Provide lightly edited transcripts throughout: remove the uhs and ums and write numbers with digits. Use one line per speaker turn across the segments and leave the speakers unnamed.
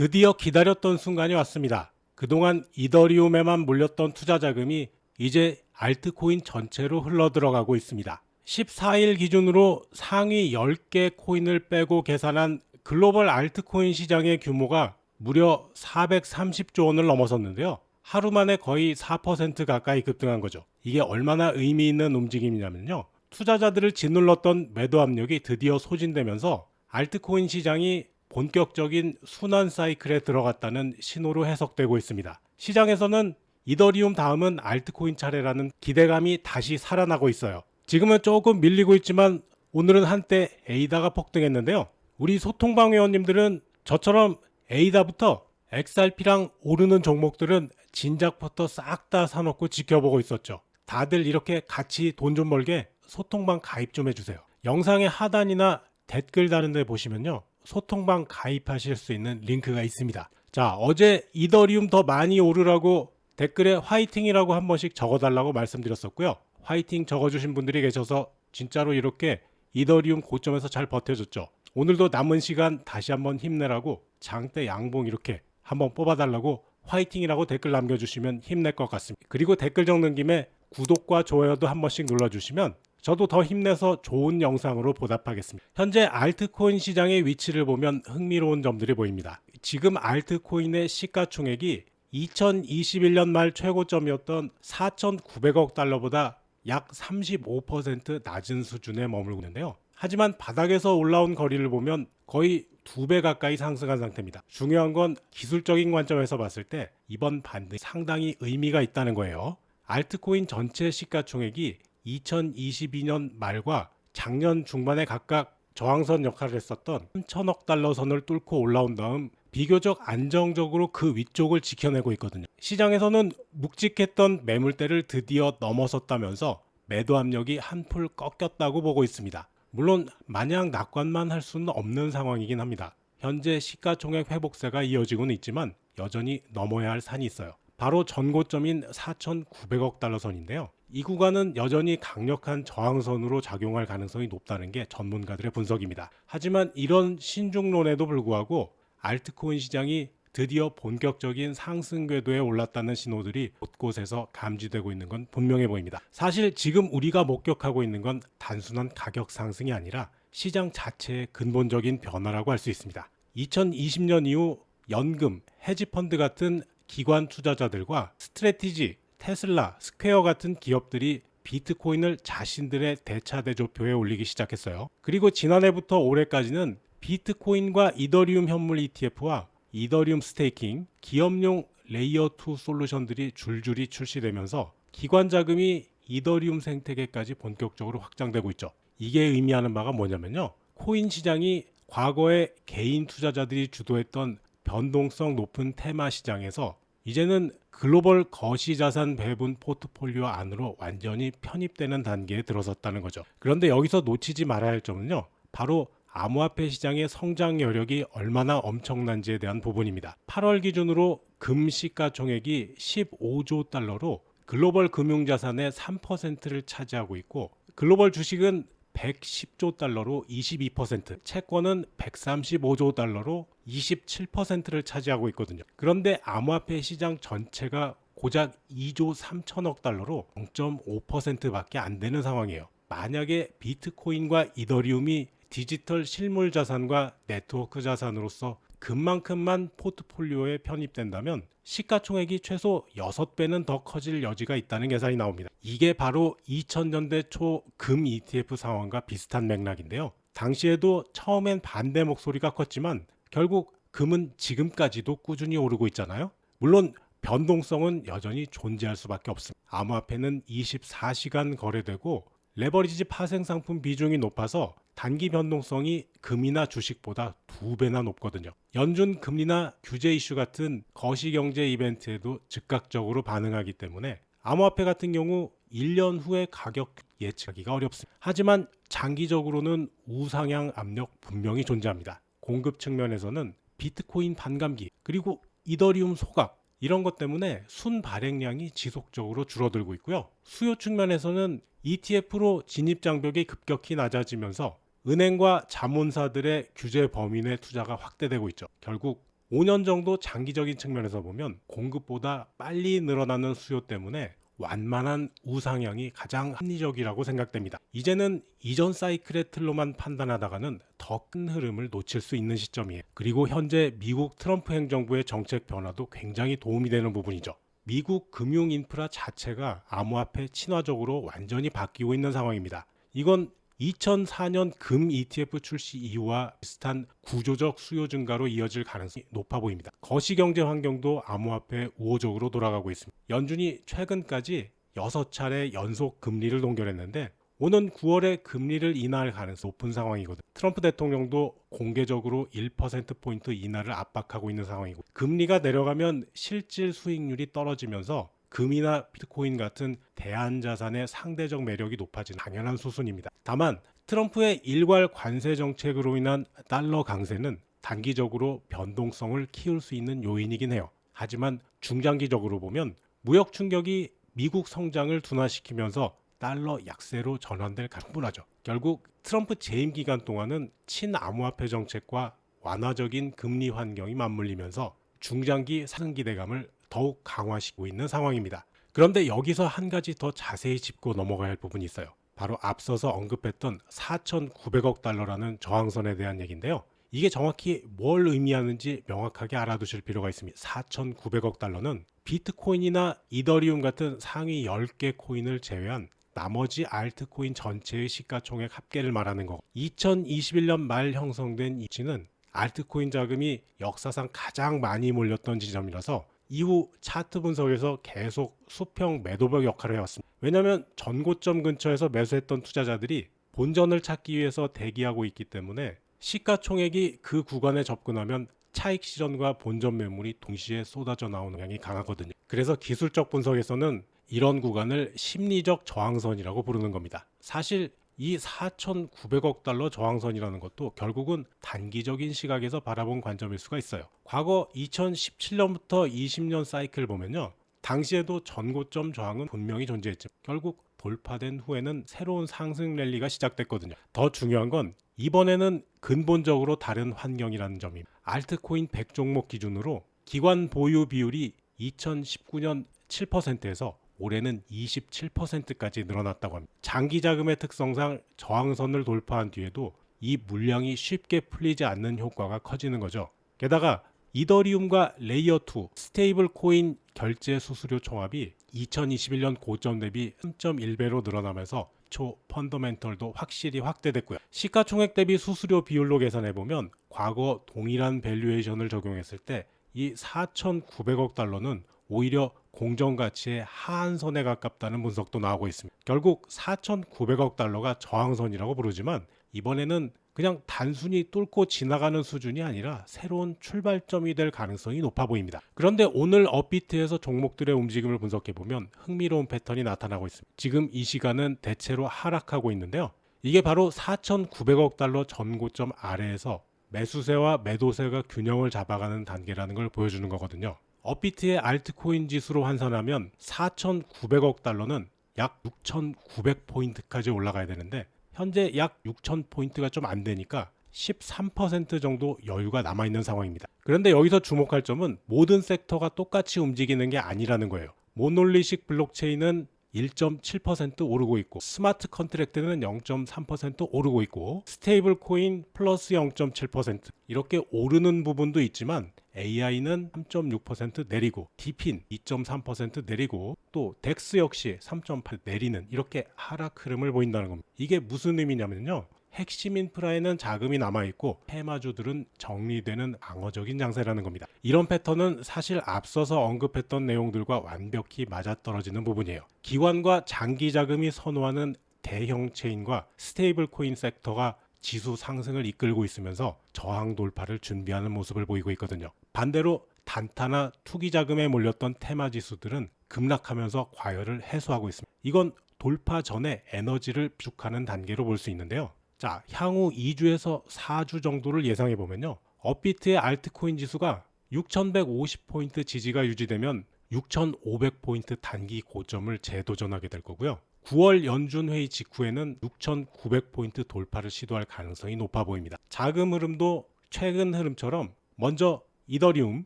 드디어 기다렸던 순간이 왔습니다. 그동안 이더리움에만 몰렸던 투자 자금이 이제 알트코인 전체로 흘러들어가고 있습니다. 14일 기준으로 상위 10개 코인을 빼고 계산한 글로벌 알트코인 시장의 규모가 무려 430조 원을 넘어섰는데요. 하루 만에 거의 4% 가까이 급등한 거죠. 이게 얼마나 의미 있는 움직임이냐면요. 투자자들을 짓눌렀던 매도 압력이 드디어 소진되면서 알트코인 시장이 본격적인 순환 사이클에 들어갔다는 신호로 해석되고 있습니다. 시장에서는 이더리움 다음은 알트코인 차례라는 기대감이 다시 살아나고 있어요. 지금은 조금 밀리고 있지만 오늘은 한때 에이다가 폭등했는데요. 우리 소통방 회원님들은 저처럼 에이다부터 XRP랑 오르는 종목들은 진작부터 싹 다 사놓고 지켜보고 있었죠. 다들 이렇게 같이 돈 좀 벌게 소통방 가입 좀 해주세요. 영상의 하단이나 댓글 다른 데 보시면요. 소통방 가입하실 수 있는 링크가 있습니다. 자, 어제 이더리움 더 많이 오르라고 댓글에 화이팅이라고 한 번씩 적어달라고 말씀드렸었고요. 화이팅 적어주신 분들이 계셔서 진짜로 이렇게 이더리움 고점에서 잘 버텨줬죠. 오늘도 남은 시간 다시 한번 힘내라고 장대 양봉 이렇게 한번 뽑아달라고 화이팅이라고 댓글 남겨주시면 힘낼 것 같습니다. 그리고 댓글 적는 김에 구독과 좋아요도 한 번씩 눌러주시면 저도 더 힘내서 좋은 영상으로 보답하겠습니다. 현재 알트코인 시장의 위치를 보면 흥미로운 점들이 보입니다. 지금 알트코인의 시가총액이 2021년 말 최고점이었던 4,900억 달러보다 약 35% 낮은 수준에 머물고 있는데요. 하지만 바닥에서 올라온 거리를 보면 거의 2배 가까이 상승한 상태입니다. 중요한 건 기술적인 관점에서 봤을 때 이번 반등이 상당히 의미가 있다는 거예요. 알트코인 전체 시가총액이 2022년 말과 작년 중반에 각각 저항선 역할을 했었던 3천억 달러 선을 뚫고 올라온 다음 비교적 안정적으로 그 위쪽을 지켜내고 있거든요. 시장에서는 묵직했던 매물대를 드디어 넘어섰다면서 매도 압력이 한풀 꺾였다고 보고 있습니다. 물론 마냥 낙관만 할 수는 없는 상황이긴 합니다. 현재 시가총액 회복세가 이어지고는 있지만 여전히 넘어야 할 산이 있어요. 바로 전고점인 4,900억 달러 선인데요. 이 구간은 여전히 강력한 저항선으로 작용할 가능성이 높다는 게 전문가들의 분석입니다. 하지만 이런 신중론에도 불구하고 알트코인 시장이 드디어 본격적인 상승 궤도에 올랐다는 신호들이 곳곳에서 감지되고 있는 건 분명해 보입니다. 사실 지금 우리가 목격하고 있는 건 단순한 가격 상승이 아니라 시장 자체의 근본적인 변화라고 할 수 있습니다. 2020년 이후 연금, 헤지펀드 같은 기관 투자자들과 스트래티지, 테슬라, 스퀘어 같은 기업들이 비트코인을 자신들의 대차 대조표에 올리기 시작했어요. 그리고 지난해부터 올해까지는 비트코인과 이더리움 현물 ETF와 이더리움 스테이킹, 기업용 레이어 2 솔루션들이 줄줄이 출시되면서 기관 자금이 이더리움 생태계까지 본격적으로 확장되고 있죠. 이게 의미하는 바가 뭐냐면요. 코인 시장이 과거에 개인 투자자들이 주도했던 변동성 높은 테마 시장에서 이제는 글로벌 거시자산 배분 포트폴리오 안으로 완전히 편입되는 단계에 들어섰다는 거죠. 그런데 여기서 놓치지 말아야 할 점은요. 바로 암호화폐 시장의 성장 여력이 얼마나 엄청난지에 대한 부분입니다. 8월 기준으로 금 시가총액이 15조 달러로 글로벌 금융자산의 3%를 차지하고 있고 글로벌 주식은 110조 달러로 22%, 채권은 135조 달러로 27%를 차지하고 있거든요. 그런데 암호화폐 시장 전체가 고작 2조 3천억 달러로 0.5%밖에 안 되는 상황이에요. 만약에 비트코인과 이더리움이 디지털 실물 자산과 네트워크 자산으로서 금만큼만 포트폴리오에 편입된다면 시가총액이 최소 6배는 더 커질 여지가 있다는 계산이 나옵니다. 이게 바로 2000년대 초 금 ETF 상황과 비슷한 맥락인데요. 당시에도 처음엔 반대 목소리가 컸지만 결국 금은 지금까지도 꾸준히 오르고 있잖아요. 물론 변동성은 여전히 존재할 수밖에 없습니다. 암호화폐는 24시간 거래되고 레버리지 파생 상품 비중이 높아서 단기 변동성이 금이나 주식보다 2배나 높거든요. 연준 금리나 규제 이슈 같은 거시경제 이벤트에도 즉각적으로 반응하기 때문에 암호화폐 같은 경우 1년 후의 가격 예측하기가 어렵습니다. 하지만 장기적으로는 우상향 압력 분명히 존재합니다. 공급 측면에서는 비트코인 반감기 그리고 이더리움 소각 이런 것 때문에 순 발행량이 지속적으로 줄어들고 있고요. 수요 측면에서는 ETF로 진입 장벽이 급격히 낮아지면서 은행과 자문사들의 규제 범위 내 투자가 확대되고 있죠. 결국 5년 정도 장기적인 측면에서 보면 공급보다 빨리 늘어나는 수요 때문에 완만한 우상향이 가장 합리적이라고 생각됩니다. 이제는 이전 사이클의 틀로만 판단하다가는 더 큰 흐름을 놓칠 수 있는 시점이에요. 그리고 현재 미국 트럼프 행정부의 정책 변화도 굉장히 도움이 되는 부분이죠. 미국 금융 인프라 자체가 암호화폐 친화적으로 완전히 바뀌고 있는 상황입니다. 이건 2004년 금 ETF 출시 이후와 비슷한 구조적 수요 증가로 이어질 가능성이 높아 보입니다. 거시경제 환경도 암호화폐 우호적으로 돌아가고 있습니다. 연준이 최근까지 6차례 연속 금리를 동결했는데 오는 9월에 금리를 인하할 가능성이 높은 상황이거든요. 트럼프 대통령도 공개적으로 1%포인트 인하를 압박하고 있는 상황이고, 금리가 내려가면 실질 수익률이 떨어지면서 금이나 비트코인 같은 대안자산의 상대적 매력이 높아지는 당연한 수순입니다. 다만 트럼프의 일괄 관세 정책으로 인한 달러 강세는 단기적으로 변동성을 키울 수 있는 요인이긴 해요. 하지만 중장기적으로 보면 무역 충격이 미국 성장을 둔화시키면서 달러 약세로 전환될 가능성이 충분하죠. 결국 트럼프 재임 기간 동안은 친암호화폐 정책과 완화적인 금리 환경이 맞물리면서 중장기 상승 기대감을 더욱 강화시키고 있는 상황입니다. 그런데 여기서 한 가지 더 자세히 짚고 넘어가야 할 부분이 있어요. 바로 앞서서 언급했던 4,900억 달러라는 저항선에 대한 얘기인데요. 이게 정확히 뭘 의미하는지 명확하게 알아두실 필요가 있습니다. 4,900억 달러는 비트코인이나 이더리움 같은 상위 10개 코인을 제외한 나머지 알트코인 전체의 시가총액 합계를 말하는 거. 2021년 말 형성된 이 지는 알트코인 자금이 역사상 가장 많이 몰렸던 지점이라서 이후 차트 분석에서 계속 수평 매도벽 역할을 해왔습니다. 왜냐하면 전고점 근처에서 매수했던 투자자들이 본전을 찾기 위해서 대기하고 있기 때문에 시가총액이 그 구간에 접근하면 차익 실현과 본전 매물이 동시에 쏟아져 나오는 경향이 강하거든요. 그래서 기술적 분석에서는 이런 구간을 심리적 저항선이라고 부르는 겁니다. 사실 이 4,900억 달러 저항선이라는 것도 결국은 단기적인 시각에서 바라본 관점일 수가 있어요. 과거 2017년부터 20년 사이클 보면요. 당시에도 전고점 저항은 분명히 존재했지만 결국 돌파된 후에는 새로운 상승 랠리가 시작됐거든요. 더 중요한 건 이번에는 근본적으로 다른 환경이라는 점입니다. 알트코인 100종목 기준으로 기관 보유 비율이 2019년 7%에서 올해는 27%까지 늘어났다고 합니다. 장기 자금의 특성상 저항선을 돌파한 뒤에도 이 물량이 쉽게 풀리지 않는 효과가 커지는 거죠. 게다가 이더리움과 레이어2 스테이블 코인 결제 수수료 총합이 2021년 고점 대비 3.1배로 늘어나면서 초 펀더멘털도 확실히 확대됐고요. 시가총액 대비 수수료 비율로 계산해보면 과거 동일한 밸류에이션을 적용했을 때 이 4,900억 달러는 오히려 공정가치의 하한선에 가깝다는 분석도 나오고 있습니다. 결국 4,900억 달러가 저항선이라고 부르지만 이번에는 그냥 단순히 뚫고 지나가는 수준이 아니라 새로운 출발점이 될 가능성이 높아 보입니다. 그런데 오늘 업비트에서 종목들의 움직임을 분석해보면 흥미로운 패턴이 나타나고 있습니다. 지금 이 시간은 대체로 하락하고 있는데요. 이게 바로 4,900억 달러 전고점 아래에서 매수세와 매도세가 균형을 잡아가는 단계라는 걸 보여주는 거거든요. 업비트의 알트코인 지수로 환산하면 4,900억 달러는 약 6,900포인트까지 올라가야 되는데 현재 약 6,000포인트가 좀 안 되니까 13% 정도 여유가 남아있는 상황입니다. 그런데 여기서 주목할 점은 모든 섹터가 똑같이 움직이는 게 아니라는 거예요. 모놀리식 블록체인은 1.7% 오르고 있고 스마트 컨트랙트는 0.3% 오르고 있고 스테이블 코인 플러스 0.7% 이렇게 오르는 부분도 있지만 AI는 3.6% 내리고 디핀 2.3% 내리고 또 덱스 역시 3.8% 내리는 이렇게 하락 흐름을 보인다는 겁니다. 이게 무슨 의미냐면요. 핵심 인프라에는 자금이 남아있고 테마주들은 정리되는 방어적인 장세라는 겁니다. 이런 패턴은 사실 앞서서 언급했던 내용들과 완벽히 맞아떨어지는 부분이에요. 기관과 장기 자금이 선호하는 대형 체인과 스테이블 코인 섹터가 지수 상승을 이끌고 있으면서 저항 돌파를 준비하는 모습을 보이고 있거든요. 반대로 단타나 투기 자금에 몰렸던 테마 지수들은 급락하면서 과열을 해소하고 있습니다. 이건 돌파 전에 에너지를 비축하는 단계로 볼 수 있는데요. 자, 향후 2주에서 4주 정도를 예상해 보면요. 업비트의 알트코인 지수가 6,150포인트 지지가 유지되면 6,500포인트 단기 고점을 재도전하게 될 거고요. 9월 연준 회의 직후에는 6,900포인트 돌파를 시도할 가능성이 높아 보입니다. 자금 흐름도 최근 흐름처럼 먼저 이더리움,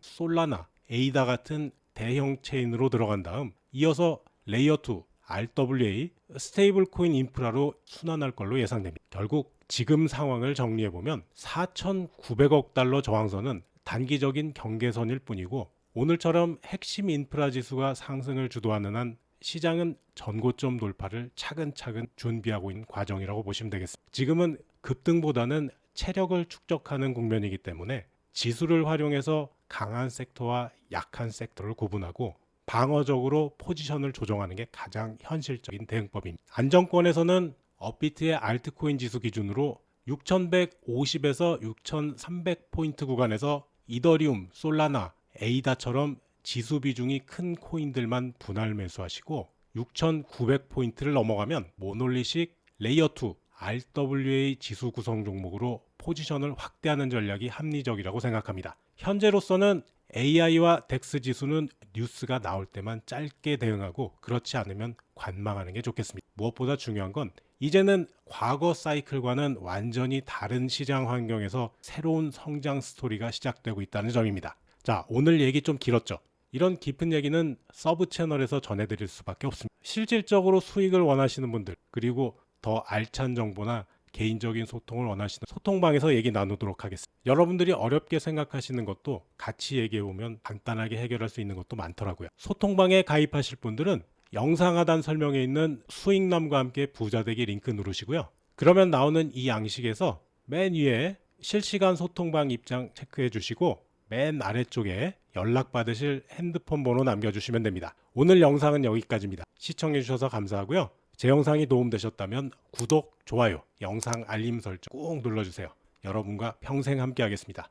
솔라나, 에이다 같은 대형 체인으로 들어간 다음 이어서 레이어 2, RWA, 스테이블 코인 인프라로 순환할 걸로 예상됩니다. 결국 지금 상황을 정리해보면 4,900억 달러 저항선은 단기적인 경계선일 뿐이고 오늘처럼 핵심 인프라 지수가 상승을 주도하는 한 시장은 전고점 돌파를 차근차근 준비하고 있는 과정이라고 보시면 되겠습니다. 지금은 급등보다는 체력을 축적하는 국면이기 때문에 지수를 활용해서 강한 섹터와 약한 섹터를 구분하고 방어적으로 포지션을 조정하는 게 가장 현실적인 대응법입니다. 안정권에서는 업비트의 알트코인 지수 기준으로 6150에서 6300포인트 구간에서 이더리움, 솔라나, 에이다처럼 지수 비중이 큰 코인들만 분할 매수하시고 6900포인트를 넘어가면 모놀리식 레이어 2, RWA 지수 구성 종목으로 포지션을 확대하는 전략이 합리적이라고 생각합니다. 현재로서는 AI와 덱스 지수는 뉴스가 나올 때만 짧게 대응하고 그렇지 않으면 관망하는 게 좋겠습니다. 무엇보다 중요한 건 이제는 과거 사이클과는 완전히 다른 시장 환경에서 새로운 성장 스토리가 시작되고 있다는 점입니다. 자, 오늘 얘기 좀 길었죠? 이런 깊은 얘기는 서브 채널에서 전해드릴 수밖에 없습니다. 실질적으로 수익을 원하시는 분들, 그리고 더 알찬 정보나 개인적인 소통을 원하시는 소통방에서 얘기 나누도록 하겠습니다. 여러분들이 어렵게 생각하시는 것도 같이 얘기해보면 간단하게 해결할 수 있는 것도 많더라고요. 소통방에 가입하실 분들은 영상 하단 설명에 있는 수익남과 함께 부자되기 링크 누르시고요. 그러면 나오는 이 양식에서 맨 위에 실시간 소통방 입장 체크해 주시고 맨 아래쪽에 연락받으실 핸드폰 번호 남겨주시면 됩니다. 오늘 영상은 여기까지입니다. 시청해 주셔서 감사하고요. 제 영상이 도움되셨다면 구독, 좋아요, 영상 알림 설정 꼭 눌러주세요. 여러분과 평생 함께 하겠습니다.